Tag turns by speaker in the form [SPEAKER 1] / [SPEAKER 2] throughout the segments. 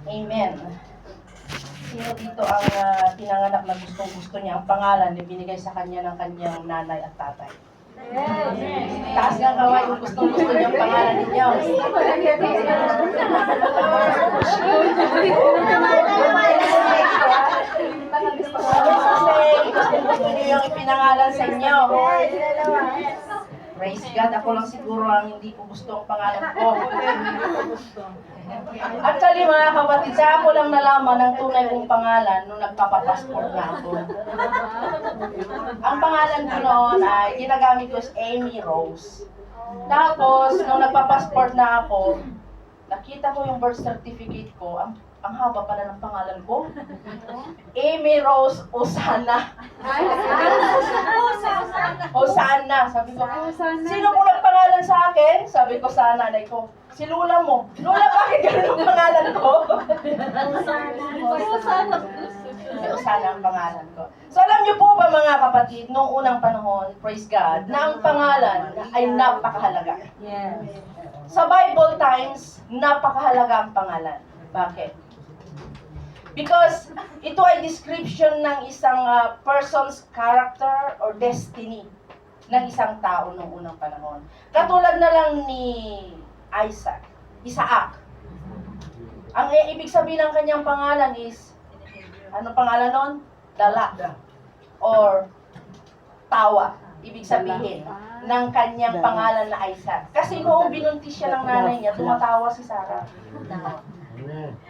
[SPEAKER 1] Amen. Sino dito ang pinanganak na gustong-gusto niya ang pangalan na binigay sa kanya ng kanyang nanay at tatay? Taas nga kaway kung gustong-gusto niyo ang pangalan ninyo. Gusto niyo yung ipinangalan sa inyo. Praise God, ako lang siguro ang hindi ko gusto ang pangalan ko. Actually mga kapatid, sa ako lang nalaman ang tunay kong pangalan nung nagpapapassport na ako. Ang pangalan ko noon ay ginagamit ko is Amy Rose. Tapos, nung nagpapassport na ako, nakita ko yung birth certificate ko, ang haba pala ng pangalan ko. Amy Rose Osana. Osana. Sabi ko, sino mo nagpangalan sa akin? Sabi ko sa nanay ko, si Lula mo. Lula, bakit ganun ang pangalan ko? Osana ang pangalan ko. So alam niyo po ba mga kapatid, noong unang panahon, praise God, na ang pangalan ay napakahalaga.
[SPEAKER 2] Yes.
[SPEAKER 1] Sa Bible times, napakahalaga ang pangalan. Bakit? Because ito ay description ng isang person's character or destiny ng isang tao noong unang panahon. Katulad na lang ni Isaac. Ang ibig sabihin ng kanyang pangalan is, ano pangalan nun? Dala. Or tawa. Ibig sabihin ng kanyang pangalan na Isaac. Kasi noong binuntis siya ng nanay niya, tumatawa si Sarah.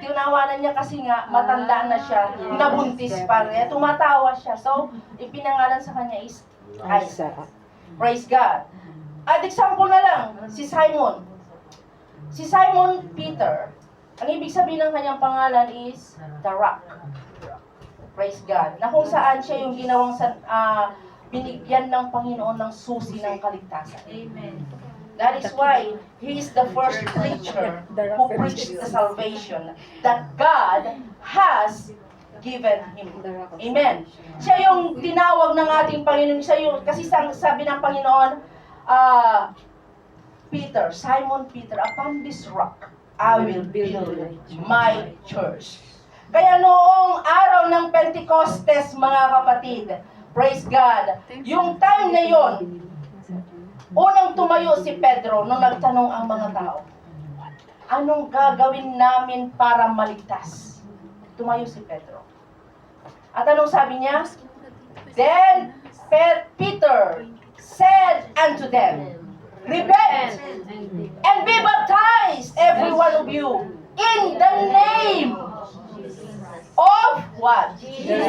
[SPEAKER 1] Tinawanan niya kasi nga, matanda na siya, nabuntis pa rin. Tumatawa siya. So, ipinangalan sa kanya is Isaac. Praise God. At example na lang, si Simon. Si Simon Peter, ang ibig sabihin ng kanyang pangalan is The Rock. Praise God. Na kung saan siya yung ginawang binigyan ng Panginoon ng susi ng kaligtasan.
[SPEAKER 2] Amen.
[SPEAKER 1] That is why he is the first preacher who preached the salvation that God has given him. Amen. Siya yung tinawag ng ating Panginoon. Siya yung, kasi sabi ng Panginoon, Simon Peter, upon this rock, I will build my church. Kaya noong araw ng Pentecostes, mga kapatid, praise God, yung time na yon, unang tumayo si Pedro nung nagtanong ang mga tao, anong gagawin namin para maligtas? Tumayo si Pedro. At anong sabi niya? Then Peter said unto them, repent and be baptized, every one of you, in the name of what? Jesus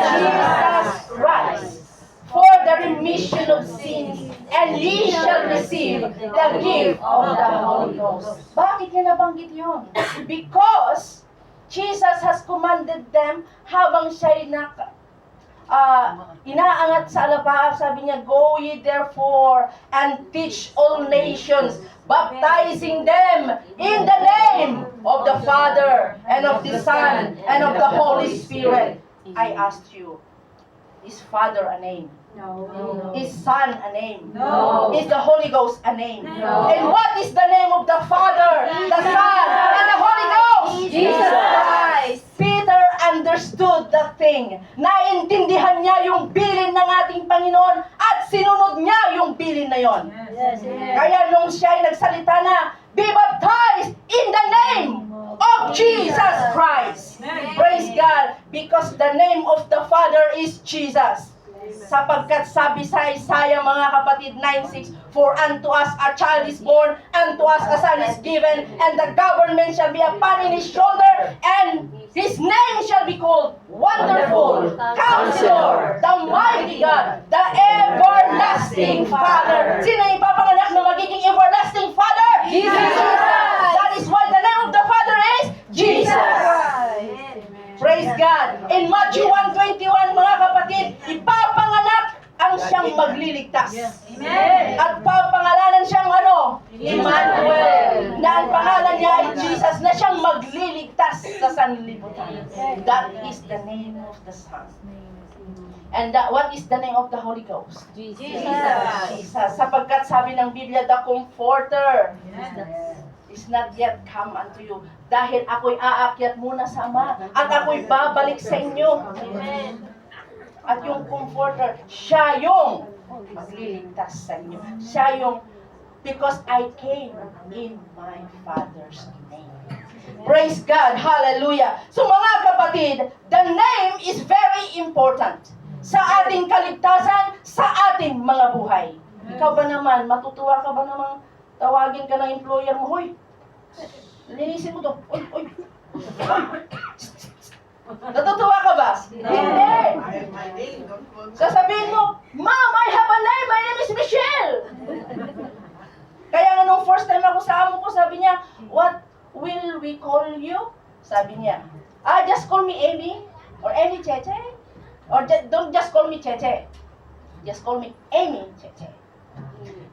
[SPEAKER 1] Christ, for the remission of sins, and ye shall receive the gift of the Holy Ghost. Bakit niya nabanggit yun? Because Jesus has commanded them habang siya'y inaangat sa alapaap, sabi niya, go ye therefore and teach all nations, baptizing them in the name of the Father and of the Son and of the Holy Spirit. I asked you, is Father a name?
[SPEAKER 2] No.
[SPEAKER 1] Is Son a name?
[SPEAKER 2] No.
[SPEAKER 1] Is the Holy Ghost a name?
[SPEAKER 2] No.
[SPEAKER 1] And what is the name of the Father, the Son, and the Holy Ghost?
[SPEAKER 2] Jesus Christ.
[SPEAKER 1] Peter understood the thing. Naintindihan niya yung bilin ng ating Panginoon at sinunod niya yung bilin na yon.
[SPEAKER 2] Yes.
[SPEAKER 1] Kaya nung siya ay nagsalita na, be baptized in the name of Jesus Christ. Praise God. Because the name of the Father is Jesus. Sapagkat sabi sa Isaiah, mga kapatid, 9:6, for unto us a child is born, unto us a son is given, and the government shall be upon his shoulder, and his name shall be called Wonderful, Counselor, the Mighty God, the Everlasting Father. Sino yung ipapanganak na magiging Everlasting Father?
[SPEAKER 2] Jesus Christ.
[SPEAKER 1] That is why the name of the Father is Jesus. Praise God. In Matthew 1:21, mga kapatid, ipapanganak ang siyang magliligtas.
[SPEAKER 2] Amen.
[SPEAKER 1] At papangalanan siyang ano? Emmanuel. Na ang pangalan niya ay Jesus, na siyang magliligtas sa sanlibutan. That is the name of the Son. And what is the name of the Holy Ghost?
[SPEAKER 2] Jesus.
[SPEAKER 1] Jesus. Sapagkat sabi ng Biblia, the Comforter. is not yet come unto you. Dahil ako'y aakyat muna sa Ama at ako'y babalik sa inyo.
[SPEAKER 2] Amen.
[SPEAKER 1] At yung comforter, siya yung magliligtas sa inyo. Siya yung, because I came in my Father's name. Praise God. Hallelujah. So mga kapatid, the name is very important sa ating kaligtasan, sa ating mga buhay. Ikaw ba naman, matutuwa ka ba namang tawagin ka ng employer mo, hoy, linisin mo to. Oy, oy. Natutuwa ka ba? Hindi. Sasabihin mo, Ma'am, I have a name. My name is Michelle. Kaya nga nung first time ako sa amo ko, sabi niya, what will we call you? Sabi niya, just call me Amy. Or Amy Cheche. Or don't just call me Cheche. Just call me Amy Cheche.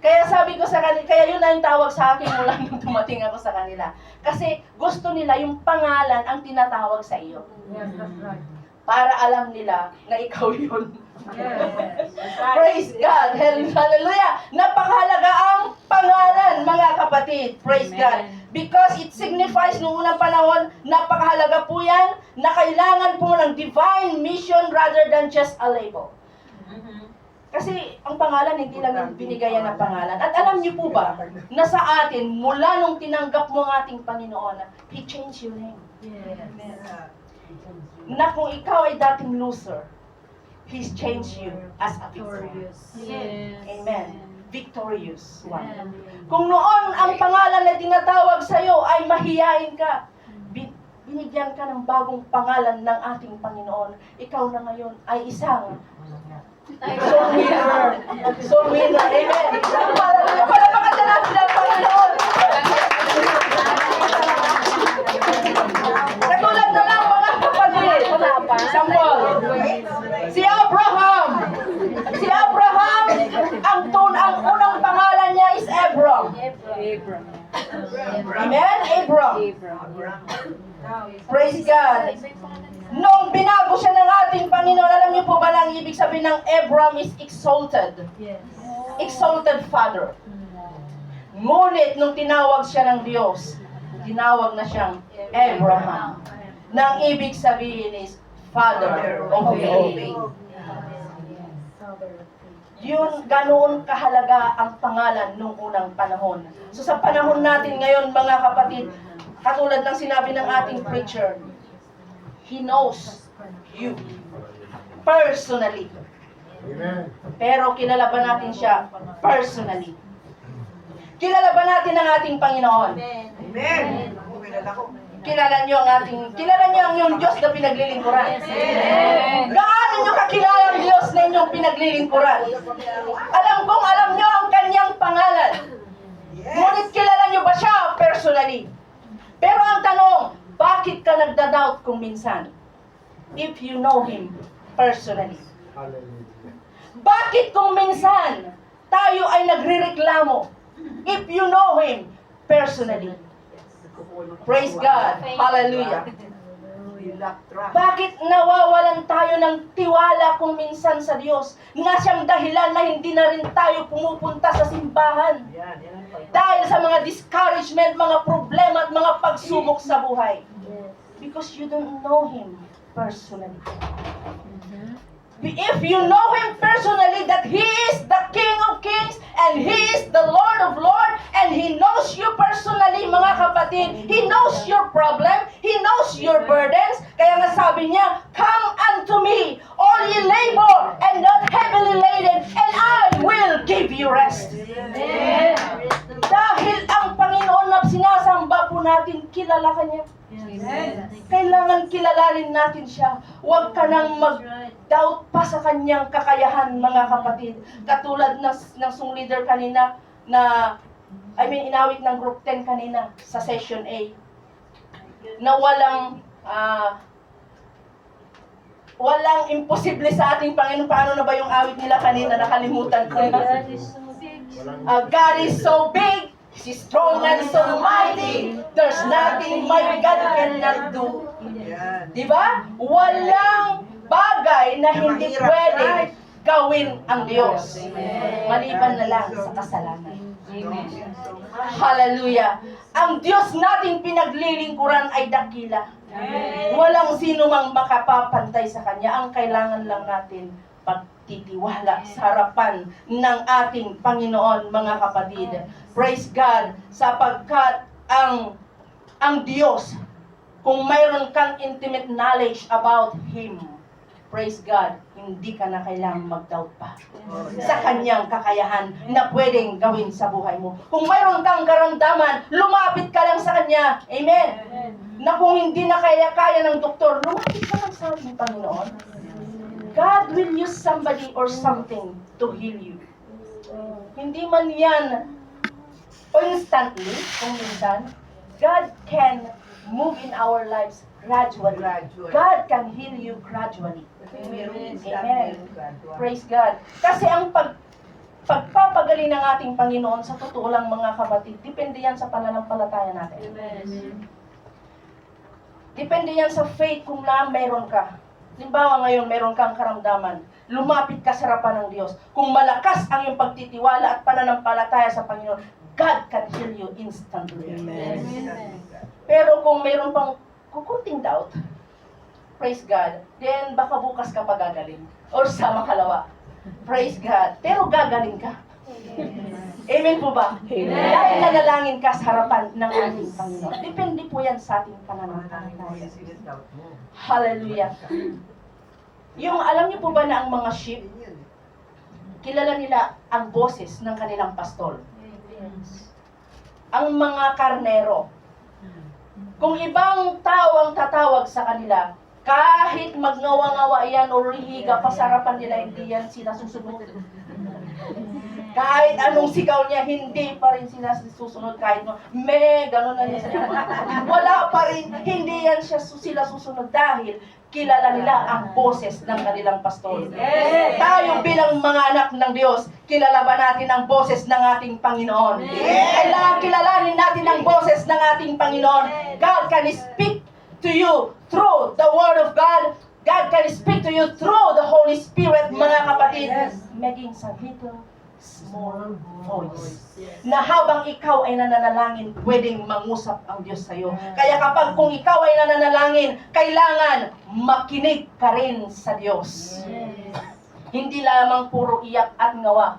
[SPEAKER 1] Kaya sabi ko sa kanila, kaya yun na yung tawag sa akin mula nung dumating ako sa kanila. Kasi gusto nila yung pangalan ang tinatawag sa iyo.
[SPEAKER 3] Yes, that's right.
[SPEAKER 1] Para alam nila na ikaw yun.
[SPEAKER 3] Yes.
[SPEAKER 1] Praise God. Hallelujah. Napakahalaga ang pangalan, mga kapatid. Praise God. Because it signifies noong unang panahon, napakahalaga po yan na kailangan po ng divine mission rather than just a label. Kasi ang pangalan, hindi lang yung binigayan ng pangalan. At alam niyo po ba, na sa atin, mula nung tinanggap mo ang ating Panginoon, He changed your name. Na kung ikaw ay dating loser, He's changed you as a victorious. Amen. Victorious one. Kung noon ang pangalan na tinatawag sa iyo ay mahiyain ka, binigyan ka ng bagong pangalan ng ating Panginoon. Ikaw na ngayon ay isang soul winner. Soul winner. Amen. Hallelujah. Palamakan na natin ang Panginoon. Katulad na lang mga kapatid. Example. Si Abraham. Si Abraham, ang unang pangalan niya is Abram. Amen? Abram. Praise God. Nung binago siya ng ating Panginoon, alam niyo po ba lang ibig sabihin ng Abram is exalted? Exalted father. Ngunit nung tinawag siya ng Diyos, tinawag na siyang Abraham. Nang ibig sabihin is Father of faith. Yun, ganoon kahalaga ang pangalan nung unang panahon. So sa panahon natin ngayon, mga kapatid, katulad ng sinabi ng ating preacher, He knows you personally.
[SPEAKER 4] Amen.
[SPEAKER 1] Pero kilala ba natin siya personally? Kilala ba natin ang ating Panginoon?
[SPEAKER 2] Amen.
[SPEAKER 1] Kilala niyo ang yung Diyos na pinaglilingkuran. Gaano niyo kakilala ang Diyos na inyong pinaglilingkuran? Alam niyo ang kanyang pangalan. Ngunit kilala niyo ba siya personally? Pero ang tanong, bakit ka nagda-doubt kung minsan? If you know Him personally.
[SPEAKER 4] Hallelujah.
[SPEAKER 1] Bakit kung minsan tayo ay nagrereklamo? If you know Him personally. Praise God. Hallelujah. Bakit nawawalan tayo ng tiwala kung minsan sa Diyos na siyang dahilan na hindi na rin tayo pumupunta sa simbahan? Dahil sa mga discouragement, mga problema at mga pagsubok sa buhay. Because you don't know Him personally. If you know Him personally, that He is the King of Kings and He is the Lord of Lords, and He knows you personally, mga kapatid. He knows your problem. He knows your burdens. Kaya nga sabi niya, come unto me, all ye labor and not heavily laden, and I will give you rest.
[SPEAKER 2] Amen.
[SPEAKER 1] Dahil ang Panginoon na sinasamba po natin, kilala ka niya. Kailangan kilalanin natin siya. Huwag ka nang mag-doubt pa sa kanyang kakayahan, mga kapatid. Katulad ng song leader kanina inawit ng group 10 kanina sa session A. Na walang imposible sa ating Panginoon. Paano na ba yung awit nila kanina? Nakalimutan ko. God is so big. He's strong and so mighty. There's nothing my God cannot do. Diba? Walang bagay na hindi pwede gawin ang Diyos. Maliban na lang sa kasalanan.
[SPEAKER 3] Amen.
[SPEAKER 1] Hallelujah. Ang Diyos nating pinaglilingkuran ay dakila. Walang sino mang makapapantay sa Kanya. Ang kailangan lang natin pagtitiwala sa harapan ng ating Panginoon, mga kapatid. Praise God, sapagkat ang Diyos, kung mayroon kang intimate knowledge about Him, praise God, hindi ka na kailangang mag-doubt pa sa Kanyang kakayahan na pwedeng gawin sa buhay mo. Kung mayroon kang karamdaman, lumapit ka lang sa Kanya. Amen. Na kung hindi na kaya ng doktor, lumapit ka lang sa ating Panginoon. God will use somebody or something to heal you. Hindi man yan instantly, kung minsan, God can move in our lives gradually. God can heal you gradually. Amen. Praise God. Kasi ang pagpapagaling ng ating Panginoon, sa totoo lang mga kapatid, depende yan sa pananampalataya natin. Depende yan sa faith kung na meron ka. Halimbawa ngayon, meron kang karamdaman. Lumapit ka sa harapan ng Diyos. Kung malakas ang iyong pagtitiwala at pananampalataya sa Panginoon, God can heal you instantly. Pero kung meron pang kukunting doubt, praise God, then baka bukas ka pagagaling. Or sa makalawa. Praise God. Pero gagaling ka. Amen po ba? Dahil nanalangin ka sa harapan ng ating Panginoon. Depende po yan sa ating pananampalataya. Hallelujah. Yung alam niyo po ba na ang mga sheep, kilala nila ang boses ng kanilang pastol. Ang mga karnero, kung ibang tao ang tatawag sa kanila, kahit magnawa-ngawa yan o rihiga pa sa harapan nila, hindi yan sila susunod. Kahit anong sigaw niya, hindi pa rin sila susunod. Kahit gano'n na niya siya. Wala pa rin, hindi yan sila susunod dahil kilala nila ang boses ng kanilang pastol. Tayo bilang mga anak ng Diyos, kilala ba natin ang boses ng ating Panginoon? Kailangan kilalanin natin ang boses ng ating Panginoon. God can speak to you through the Word of God. God can speak to you through the Holy Spirit, mga kapatid. Maging sa little small voice. Na habang ikaw ay nananalangin, pwedeng mangusap ang Diyos sa iyo. Kaya kapag kung ikaw ay nananalangin, kailangan makinig ka rin sa Diyos. Hindi lamang puro iyak at ngawa.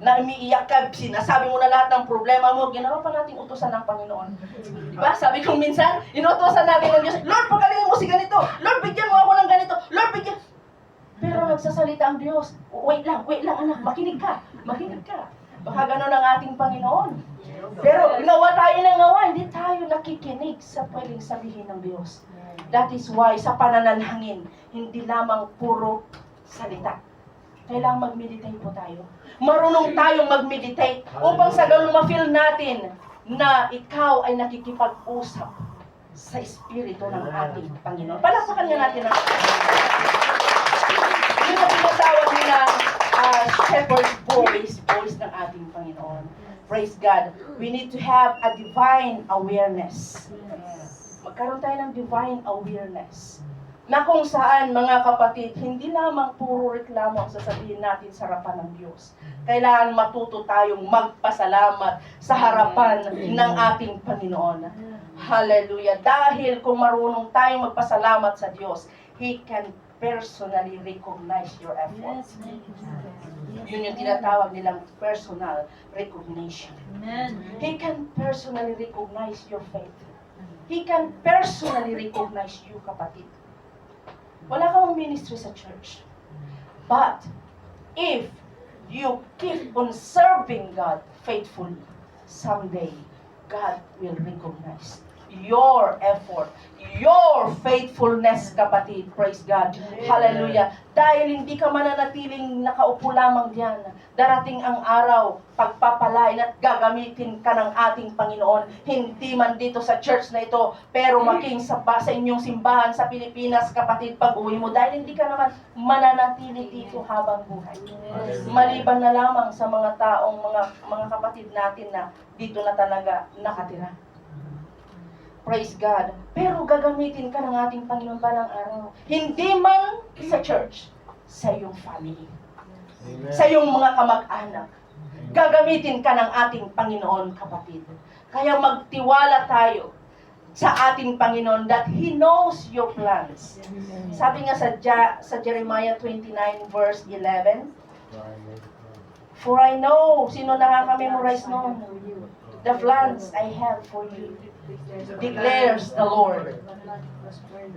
[SPEAKER 1] Na umiiyak ka, sinasabi mo na lahat ng problema mo, ginawa pa nating utusan ng Panginoon. Diba? Sabi kong minsan, inutusan natin ng Diyos, Lord, pagalingin mo si ganito. Lord, bigyan mo ako ng ganito. Lord, bigyan. Pero nagsasalita ang Diyos, wait lang anak, makinig ka. Baka gano'n ang ating Panginoon. Pero nawa tayo ng nawa, hindi tayo nakikinig sa pwedeng sabihin ng Diyos. That is why sa pananalangin, hindi lamang puro salita. Kailangan mag-meditate po tayo. Marunong tayong mag-meditate upang sa ganun ma-feel natin na ikaw ay nakikipag-usap sa Espiritu ng ating Panginoon. Palakpakan nga natin ang yung na tinatawag nila shepherd's voice ng ating Panginoon. Praise God. We need to have a divine awareness. Magkaroon tayo ng divine awareness. Na kung saan, mga kapatid, hindi lamang puro reklamo ang sasabihin natin sa harapan ng Diyos. Kailangan matuto tayong magpasalamat sa harapan ng ating Panginoon. Hallelujah. Dahil kung marunong tayong magpasalamat sa Diyos, He can personally recognize your efforts. Yun yung tinatawag nilang personal recognition. He can personally recognize your faith. He can personally recognize you, kapatid. Wala kang ministry sa church. But, if you keep on serving God faithfully, someday, God will recognize your effort, your faithfulness, kapatid. Praise God. Hallelujah. Dahil hindi ka mananatiling nakaupo lamang diyan. Darating ang araw, pagpapalain at gagamitin ka ng ating Panginoon. Hindi man dito sa church na ito, pero maging sa inyong simbahan sa Pilipinas, kapatid, pag-uwi mo. Dahil hindi ka naman mananatili dito habang buhay. Maliban na lamang sa mga taong, mga kapatid natin na dito na talaga nakatira. Praise God. Pero gagamitin ka ng ating Panginoon balang araw. Hindi man sa church, sa iyong family.
[SPEAKER 4] Amen.
[SPEAKER 1] Sa iyong mga kamag-anak. gagamitin ka ng ating Panginoon, kapatid. Kaya magtiwala tayo sa ating Panginoon that He knows your plans. Sabi nga sa Jeremiah 29 verse 11, For I know, sino nakaka-memorize nun? The plans I have for you, declares the Lord.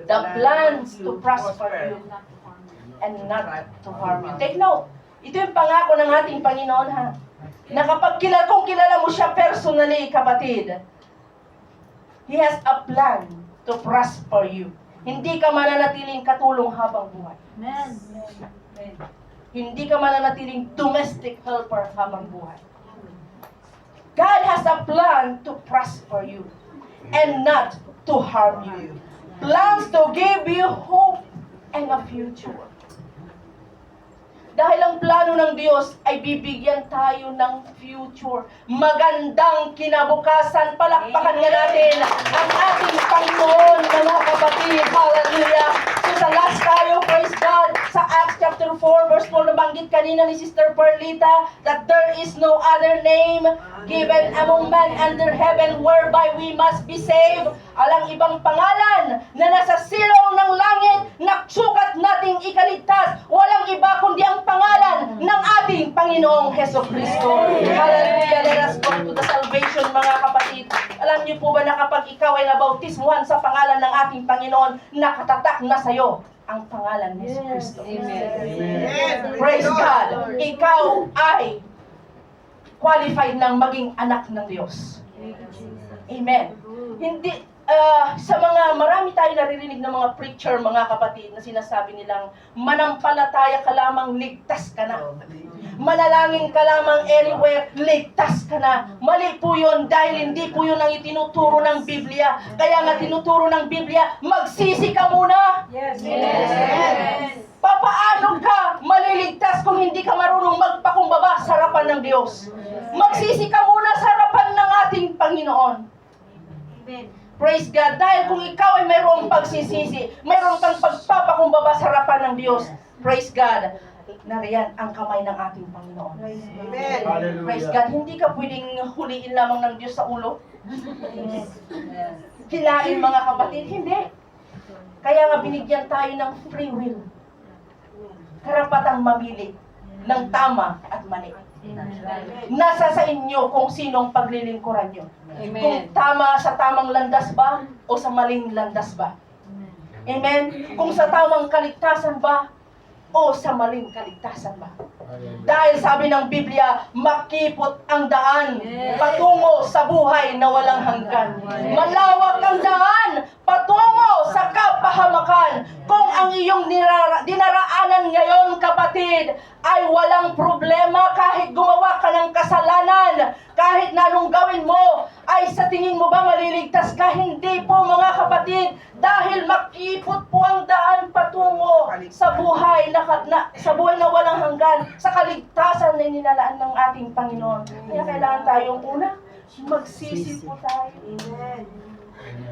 [SPEAKER 1] The plans to prosper you and not to harm you. Take note, ito yung pangako ng ating Panginoon, ha? Na kapag kung kilala mo siya personally, kapatid, He has a plan to prosper you. Hindi ka mananatiling katulong habang buhay.
[SPEAKER 3] Amen.
[SPEAKER 1] Hindi ka mananatiling domestic helper habang buhay. God has a plan to prosper you and not to harm you. Plans to give you hope and a future. Dahil ang plano ng Diyos ay bibigyan tayo ng future. Magandang kinabukasan. Palakpakan nga natin ang ating Panginoon, mga kapatid. Hallelujah. So sa last tayo, praise God, sa Acts chapter 4, verse 4, nabanggit kanina ni Sister Perlita that there is no other name given among men under heaven whereby we must be saved. Alang ibang pangalan na nasa silong ng langit, naksukat nating ikaligtas. Walang iba kundi ang pangalan ng ating Panginoong Hesukristo. Hallelujah. Let us go to the salvation, mga kapatid. Alam niyo po ba na kapag ikaw ay nabautismuhan sa pangalan ng ating Panginoon, nakatatak na sa'yo ang pangalan ni Hesukristo.
[SPEAKER 2] Amen.
[SPEAKER 1] Praise God. Ikaw ay qualified ng maging anak ng Diyos. Amen. Hindi, sa mga marami tayo naririnig ng mga preacher, mga kapatid, na sinasabi nilang, manampalataya ka lamang, ligtas ka na. Manalangin ka lamang anywhere, ligtas ka na. Mali po yun dahil hindi po yun ang itinuturo ng Biblia. Kaya nga tinuturo ng Biblia, magsisi ka muna.
[SPEAKER 3] Yes.
[SPEAKER 2] Yes.
[SPEAKER 1] Papaano ka maliligtas kung hindi ka marunong magpakumbaba sa harapan ng Diyos? Magsisi ka muna sa harapan ng ating Panginoon.
[SPEAKER 3] Amen.
[SPEAKER 1] Praise God. Dahil kung ikaw ay mayroong pagsisisi, mayroong kang pagpapakumbaba sa harapan ng Diyos, praise God, nariyan ang kamay ng ating Panginoon.
[SPEAKER 2] Amen.
[SPEAKER 1] Praise God. Hindi ka pwedeng huliin lamang ng Diyos sa ulo. Kilain, mga kapatid. Hindi. Kaya nga binigyan tayo ng free will. Karapatang mamili ng tama at mali. Nasa sa inyo kung sinong paglilingkuran nyo. Kung tama sa tamang landas ba o sa maling landas ba. Amen? Kung sa tamang kaligtasan ba o sa maling kaligtasan ba. Dahil sabi ng Biblia, makipot ang daan patungo sa buhay na walang hanggan. Malawak ang daan patungo sa kapahamakan. Kung ang iyong dinaraanan ngayon, kapatid, ay walang problema kahit gumawa ka ng kasalanan, kahit na anong gawin mo, ay sa tingin mo ba maliligtas ka? Hindi po, mga kapatid, dahil makipot po ang daan patungo sa buhay sa buhay na walang hanggan, sa kaligtasan na inilalaan ng ating Panginoon. Kaya kailangan tayong una, magsisi po tayo.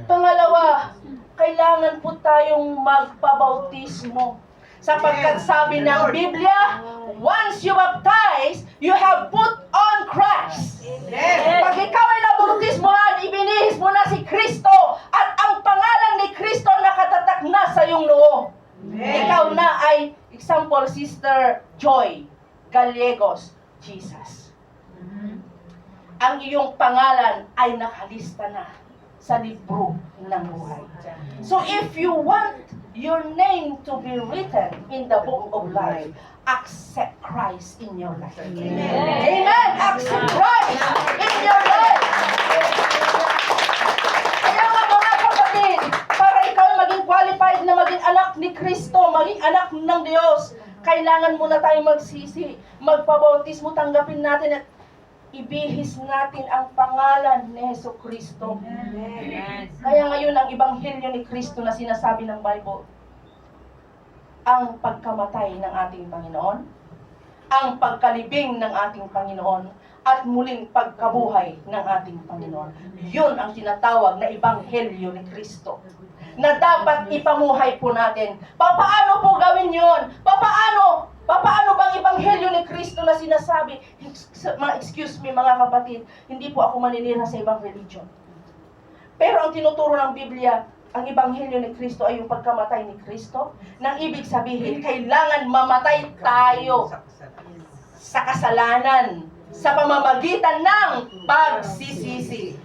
[SPEAKER 1] Pangalawa, kailangan po tayong magpabautismo. Sapagkat sabi ng Biblia, once you baptize, you have put on Christ. Pag ikaw ay nabautismohan, ibinihis mo na si Kristo at ang pangalan ni Kristo nakatatak na sa iyong noo. Ikaw na ay, example, Sister Joy Gallegos, Jesus. Ang iyong pangalan ay nakalista na sa libro ng buhay. So if you want your name to be written in the book of life, accept Christ in your life. Amen. Accept Christ in your life. Kaya nga, mga kapatid, para ikaw maging qualified na maging anak ni Kristo, maging anak ng Diyos, kailangan muna tayong magsisi, magpabautismo, tanggapin natin at ibihis natin ang pangalan ni Hesukristo. Kaya ngayon ang ebanghelyo ni Kristo na sinasabi ng Bible, ang pagkamatay ng ating Panginoon, ang pagkalibing ng ating Panginoon, at muling pagkabuhay ng ating Panginoon. Yun ang tinatawag na ebanghelyo ni Kristo, na dapat ipamuhay po natin. Papaano po gawin yun? Papaano Paano bang ebanghelyo ni Kristo na sinasabi? Excuse me mga kapatid, hindi po ako maninira sa ibang religion. Pero ang tinuturo ng Biblia, ang ebanghelyo ni Kristo ay yung pagkamatay ni Kristo. Nang ibig sabihin, kailangan mamatay tayo sa kasalanan sa pamamagitan ng pagsisisi.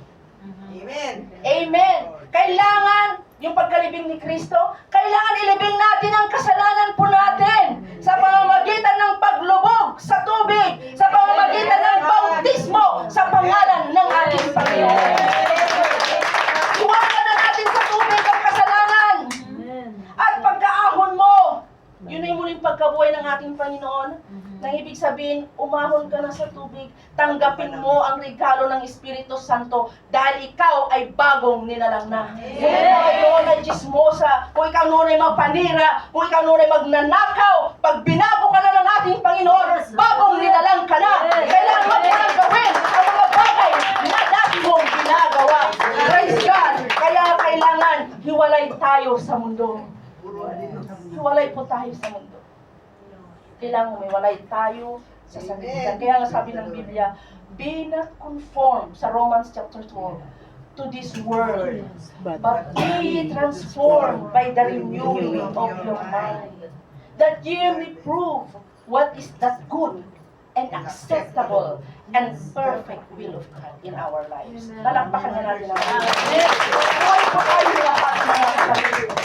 [SPEAKER 2] Amen.
[SPEAKER 1] Amen. Kailangan yung pagkalibing ni Kristo, kailangan ilibing natin ang kasalanan po natin sa pamamagitan ng paglubog sa tubig, sa pamamagitan ng bautismo sa pangalan ng ating Panginoon. Iwanan na natin sa tubig ang kasalanan. At pagkaahon mo, yun ay muling pagkabuhay ng ating Panginoon. Nang ibig sabihin, umahon ka na sa tubig, tanggapin mo ang regalo ng Espiritu Santo dahil ikaw ay bagong nilalang na. Kung ikaw ay noon ay chismosa, kung ikaw noon ay mapanira, kung ikaw noon ay magnanakaw, pag binago ka na ng ating Panginoon, bagong nilalang ka na. Kailangan mo nang gawin ang mga bagay na dati mong ginagawa. Praise God! Kaya kailangan hiwalay tayo sa mundo. Hiwalay po tayo sa mundo. Kailangan umiwalay tayo sa sanlibutan. Kaya nga sabi ng Biblia, be not conformed sa Romans chapter 12 to this world, but be ye transformed by the renewing of your mind, that ye may prove what is that good and acceptable and perfect will of God in our lives. Palakpakan na natin ang Panginoon. Buhay po tayo lahat mga kapatid.